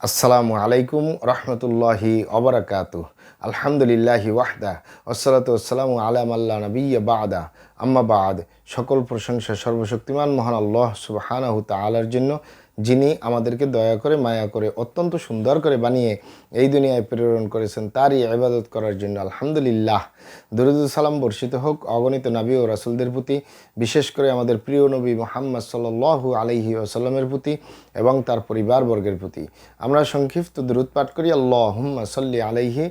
আসসালামু আলাইকুম রহমতুল্লাহি অবরাকাতুহ। আলহামদুলিল্লাহি ওয়াহদা ওয়াসসালাতু ওয়াসসালামু আলা মাল্লা নাবিয়্যা বা'দা আম্মা বা'দ। সকল প্রশংসা সর্বশক্তিমান মহান আল্লাহ সুবহানাহু তাআলার জন্য, যিনি আমাদেরকে দয়া করে মায়া করে অত্যন্ত সুন্দর করে বানিয়ে এই দুনিয়ায় প্রেরণ করেছেন তারই ইবাদত করার জন্য। আলহামদুলিল্লাহ। দরুদ ও সালাম বর্ষিত হোক অগণিত নবী ও রাসূলদের প্রতি, বিশেষ করে আমাদের প্রিয় নবী মুহাম্মদ সাল্লাল্লাহু আলাইহি ওয়াসাল্লামের প্রতি এবং তার পরিবারবর্গের প্রতি। আমরা সংক্ষিপ্ত দরুদ পাঠ করি। আল্লাহুম্মা সাল্লি আলাইহি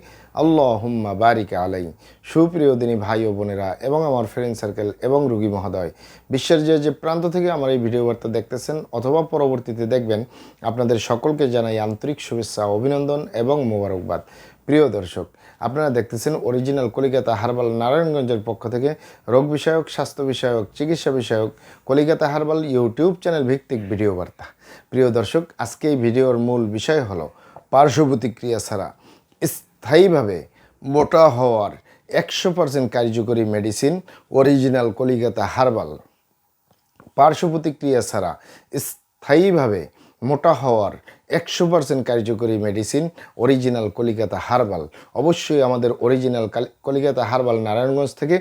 আল্লাহুম্মা বারিক আলাই। সুপ্রিয় দিনী ভাই ও বোনেরা এবং আমার ফ্রেন্ড সার্কেল এবং রোগী মহোদয়, বিশ্বের যে প্রান্ত থেকে আমার এই ভিডিও বার্তা দেখতেছেন অথবা পরবর্তীতে দেখবেন, আপনাদের সকলকে জানাই আন্তরিক শুভেচ্ছা, অভিনন্দন এবং মোবারকবাদ। প্রিয় দর্শক, আপনারা দেখতেছেন অরিজিনাল কলিকাতা হার্বাল নারায়ণগঞ্জের পক্ষ থেকে রোগ বিষয়ক, স্বাস্থ্য বিষয়ক, চিকিৎসা বিষয়ক কলিকাতা হার্বাল ইউটিউব চ্যানেল ভিত্তিক ভিডিও বার্তা। প্রিয় দর্শক, আজকে এই ভিডিওর মূল বিষয় হলো পার্শ্ব প্রতিক্রিয়া ছাড়া স্থায়ীভাবে মোটা হওয়ার 100% কার্যকরী মেডিসিন অরিজিনাল কলিকাতা হার্বাল। পার্শ্ব প্রতিক্রিয়া ছাড়া স্থায়ীভাবে মোটা হওয়ার 100% কার্যকরী মেডিসিন অরিজিনাল কলিকাতা হার্বাল। অবশ্যই আমাদের অরিজিনাল কলিকাতা হার্বাল নারায়ণগঞ্জ থেকে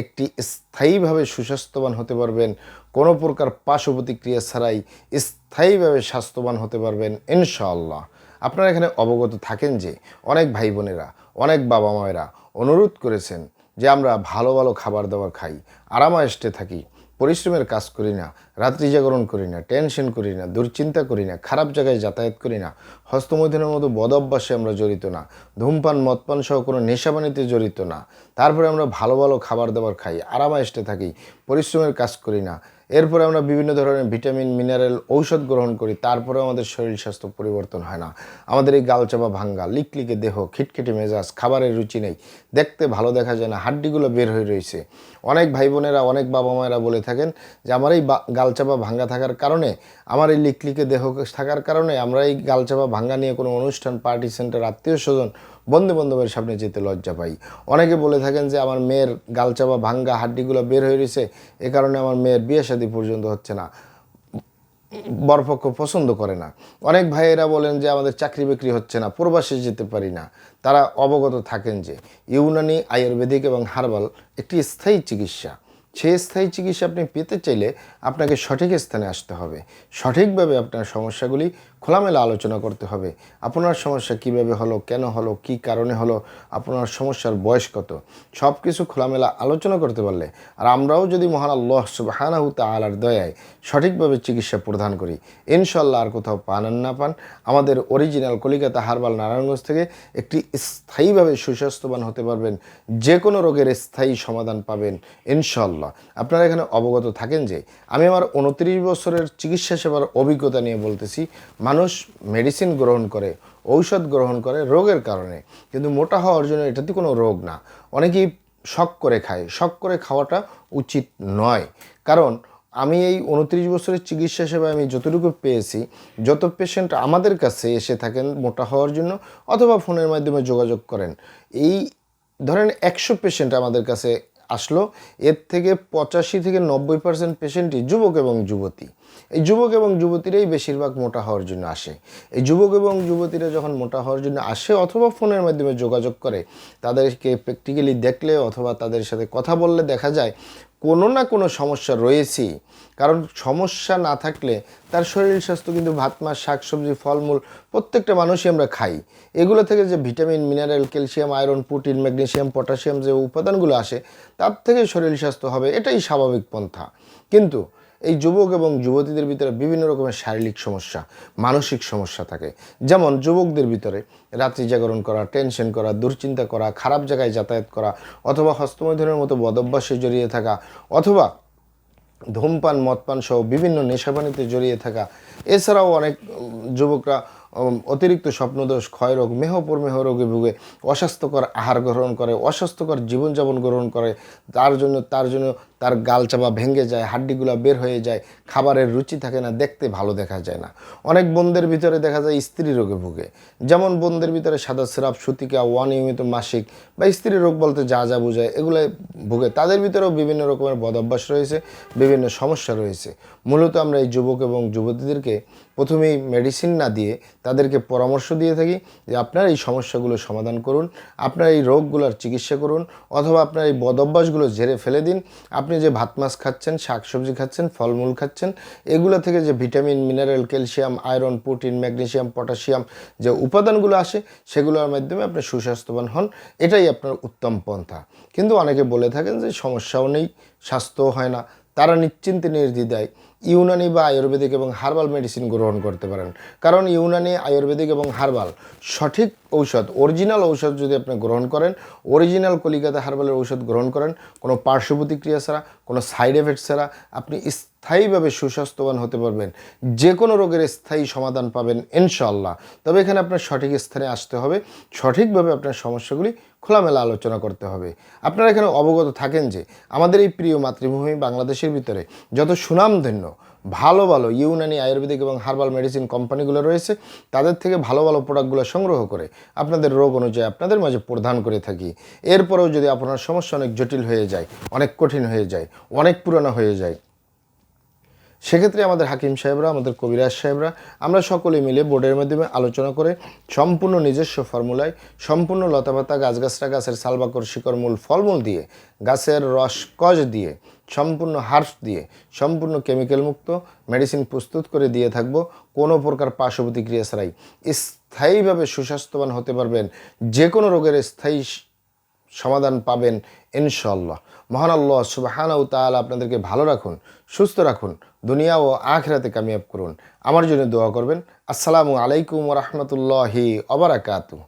একটি স্থায়ীভাবে সুস্বাস্থ্যবান হতে পারবেন, কোনো প্রকার পার্শ্ব প্রতিক্রিয়া ছাড়াই স্থায়ীভাবে স্বাস্থ্যবান হতে পারবেন ইনশাআল্লাহ। আপনারা এখানে অবগত থাকেন যে অনেক ভাই বোনেরা, অনেক বাবা মায়েরা অনুরোধ করেছেন যে আমরা ভালো ভালো খাবার দাবার খাই, আরামায়েশে থাকি, পরিশ্রমের কাজ করি না, রাত্রি জাগরণ করি না, টেনশন করি না, দুশ্চিন্তা করি না, খারাপ জায়গায় যাতায়াত করি না, হস্তমৈথুনের মতো বদ অভ্যাসে আমরা জড়িত না, ধূমপান মদপান সহ কোনো নেশাবানিতে জড়িত না, তারপরে আমরা ভালো ভালো খাবার দাবার খাই, আরামায়েশে থাকি, পরিশ্রমের কাজ করি না, এরপরে আমরা বিভিন্ন ধরনের ভিটামিন মিনারেল ঔষধ গ্রহণ করি, তারপরেও আমাদের শরীর স্বাস্থ্য পরিবর্তন হয় না। আমাদের এই গালচাপা ভাঙ্গা, লিকলিকে দেহ, খিটখিটে মেজাজ, খাবারের রুচি নেই, দেখতে ভালো দেখা যায় না, হাড্ডিগুলো বের হয়ে রয়েছে। অনেক ভাই বোনেরা, অনেক বাবা মায়েরা বলে থাকেন যে আমার এই গালচাপা ভাঙ্গা থাকার কারণে, আমার এই লিকলিকে দেহ থাকার কারণে আমরা এই গালচাপা ভাঙ্গা নিয়ে কোনো অনুষ্ঠান, পার্টি সেন্টার, আত্মীয় স্বজন, বন্ধু বান্ধবের সামনে যেতে লজ্জা পাই। অনেকে বলে থাকেন যে আমার মেয়ের গালচাপা ভাঙ্গা, হাড্ডিগুলো বের হয়ে রয়েছে, এ কারণে আমার মেয়ের বিয়ে শাদী পর্যন্ত হচ্ছে না, বরপক্ষ পছন্দ করে না। অনেক ভাইয়েরা বলেন যে আমাদের চাকরি বাকরি হচ্ছে না, প্রবাসে যেতে পারি না। তারা অবগত থাকেন যে ইউনানি, আয়ুর্বেদিক এবং হার্বাল একটি স্থায়ী চিকিৎসা। সেই স্থায়ী চিকিৎসা আপনি পেতে চাইলে আপনাকে সঠিক স্থানে আসতে হবে, সঠিকভাবে আপনার সমস্যাগুলি খোলামেলা আলোচনা করতে হবে। আপনার সমস্যা কিভাবে হলো, কেন হলো, কি কারণে হলো, আপনার সমস্যার বয়স কত, সব কিছু খোলামেলা আলোচনা করতে পারলে, আর আমরাও যদি মহান আল্লাহ সুবহানাহু তাআলার দয়ায় সঠিকভাবে চিকিৎসা প্রদান করি, ইনশাআল্লাহ আর কোথাও পান আর না পান, আমাদের অরিজিনাল কলিকাতা হার্বাল নারায়ণগঞ্জ থেকে একটি স্থায়ীভাবে সুস্বাস্থ্যবান হতে পারবেন, যে কোনো রোগের স্থায়ী সমাধান পাবেন ইনশাআল্লাহ। আপনারা এখানে অবগত থাকেন যে আমি আমার 29 বছরের চিকিৎসা সেবার অভিজ্ঞতা নিয়ে বলতেছি। মানুষ মেডিসিন গ্রহণ করে, ঔষধ গ্রহণ করে রোগের কারণে, কিন্তু মোটা হওয়ার জন্য এটাতে কোনো রোগ না। অনেকেই শখ করে খায়, শখ করে খাওয়াটা উচিত নয়। কারণ আমি এই 29 বছরের চিকিৎসা সেবায় আমি যতটুকু পেয়েছি, যত পেশেন্ট আমাদের কাছে এসে থাকেন মোটা হওয়ার জন্য অথবা ফোনের মাধ্যমে যোগাযোগ করেন, এই ধরেন 100 পেশেন্ট আমাদের কাছে আসলো, এর থেকে 85 থেকে 90% পেশেন্টই যুবক এবং যুবতী। এই যুবক এবং যুবতীরাই বেশিরভাগ মোটা হওয়ার জন্য আসে। এই যুবক এবং যুবতীরা যখন মোটা হওয়ার জন্য আসে অথবা ফোনের মাধ্যমে যোগাযোগ করে, তাদেরকে প্র্যাকটিক্যালি দেখলে অথবা তাদের সাথে কথা বললে দেখা যায় কোনো না কোনো সমস্যা রয়েছেই। কারণ সমস্যা না থাকলে তার শরীর স্বাস্থ্য কিন্তু ভাত মাছ, শাকসবজি, ফলমূল প্রত্যেকটা মানুষই আমরা খাই। এগুলো থেকে যে vitamin, mineral, calcium, iron, protein, magnesium, potassium যে উপাদানগুলো আসে, তার থেকে শরীর স্বাস্থ্য হবে, এটাই স্বাভাবিক পন্থা। কিন্তু এই যুবক এবং যুবতীদের ভিতরে বিভিন্ন রকমের শারীরিক সমস্যা, মানসিক সমস্যা থাকে। যেমন যুবকদের ভিতরে রাত্রি জাগরণ করা, টেনশন করা, দুশ্চিন্তা করা, খারাপ জায়গায় যাতায়াত করা, অথবা হস্তমৈথুনের মতো বদভ্যাসে জড়িয়ে থাকা, অথবা ধূমপান মদপান সহ বিভিন্ন নেশাবানিতে জড়িয়ে থাকা। এছাড়াও অনেক যুবকরা অতিরিক্ত স্বপ্নদোষ, ক্ষয়রোগ, মেহপ্রমেহ রোগে ভুগে, অস্বাস্থ্যকর আহার গ্রহণ করে, অস্বাস্থ্যকর জীবনযাপন গ্রহণ করে, তার জন্য তার গালচাপা ভেঙে যায়, হাড্ডিগুলো বের হয়ে যায়, খাবারের রুচি থাকে না, দেখতে ভালো দেখা যায় না। অনেক বোনদের ভিতরে দেখা যায় স্ত্রী রোগে ভুগে, যেমন বোনদের ভিতরে সাদা স্রাব, সুতিকা, অনিয়মিত মাসিক বা স্ত্রী রোগ বলতে যা যা বোঝায় এগুলো ভুগে। তাদের ভিতরেও বিভিন্ন রকমের বদভ্যাস রয়েছে, বিভিন্ন সমস্যা রয়েছে। মূলত আমরা এই যুবক এবং যুবতীদেরকে প্রথমেই মেডিসিন না দিয়ে তাদেরকে পরামর্শ দিয়ে থাকি যে আপনার এই সমস্যাগুলো সমাধান করুন, আপনার এই রোগগুলোর চিকিৎসা করুন, অথবা আপনার এই বদঅভ্যাসগুলো ঝেড়ে ফেলে দিন। আপনি যে ভাত মাছ খাচ্ছেন, শাকসবজি খাচ্ছেন, ফলমূল খাচ্ছেন, এগুলো থেকে যে vitamin, mineral, calcium, iron, protein, magnesium, potassium যে উপাদানগুলো আসে সেগুলোর মাধ্যমে আপনি সুস্বাস্থ্যবান হন। এটাই আপনার উত্তম পন্থা। কিন্তু অনেকে বলে থাকেন যে সমস্যাও নেই, স্বাস্থ্যও হয় না, তারা নিশ্চিন্তে নির্দ্বিধায় ইউনানি বা আয়ুর্বেদিক এবং হার্বাল মেডিসিন গ্রহণ করতে পারেন। কারণ ইউনানি, আয়ুর্বেদিক এবং হার্বাল সঠিক ঔষধ, অরিজিনাল ঔষধ যদি আপনি গ্রহণ করেন, অরিজিনাল কলিকাতা হার্বালের ঔষধ গ্রহণ করেন, কোনো পার্শ্ব প্রতিক্রিয়া ছাড়া, কোনো সাইড এফেক্ট ছাড়া আপনি স্থায়ীভাবে সুস্বাস্থ্যবান হতে পারবেন। যে কোনো রোগের স্থায়ী সমাধান পাবেন ইনশাআল্লাহ। তবে এখানে আপনার সঠিক স্থানে আসতে হবে, সঠিকভাবে আপনার সমস্যাগুলি খোলামেলা আলোচনা করতে হবে। আপনারা এখানে অবগত থাকেন যে আমাদের এই প্রিয় মাতৃভূমি বাংলাদেশের ভিতরে যত সুনামধন্য ভালো ভালো ইউনানি, আয়ুর্বেদিক এবং হার্বাল মেডিসিন কোম্পানিগুলো রয়েছে, তাদের থেকে ভালো ভালো প্রোডাক্টগুলো সংগ্রহ করে আপনাদের রোগ অনুযায়ী আপনাদের মাঝে প্রদান করে থাকি। এরপরেও যদি আপনার সমস্যা অনেক জটিল হয়ে যায়, অনেক কঠিন হয়ে যায়, অনেক পুরানো হয়ে যায়, সেক্ষেত্রে আমাদের হাকিম সাহেবরা, আমাদের কবিরাজ সাহেবরা, আমরা সকলে মিলে বোর্ডের মাধ্যমে আলোচনা করে সম্পূর্ণ নিজস্ব ফর্মুলায়, সম্পূর্ণ লতাপাতা, গাছগাছরা, গাছের সালবাকর, শিকড়, মূল, ফলমূল দিয়ে, গাছের রস কষ দিয়ে, সম্পূর্ণ হার্বস দিয়ে, সম্পূর্ণ কেমিক্যাল মুক্ত মেডিসিন প্রস্তুত করে দিয়ে থাকবো, কোনো প্রকার পার্শ্ব প্রতিক্রিয়া ছাড়াই স্থায়ীভাবে সুস্বাস্থ্যবান হতে পারবেন। যে কোনো রোগের স্থায়ী সমাধান পাবেন ইনশাআল্লাহ। মহান আল্লাহ সুবহানাহু ওয়া তাআলা আপনাদেরকে ভালো রাখুন, সুস্থ রাখুন, দুনিয়া ও আখিরাতে কামিয়াব করুন। আমার জন্য দোয়া করবেন। আসসালামু আলাইকুম ওয়া রাহমাতুল্লাহি ওয়া বারাকাতুহু।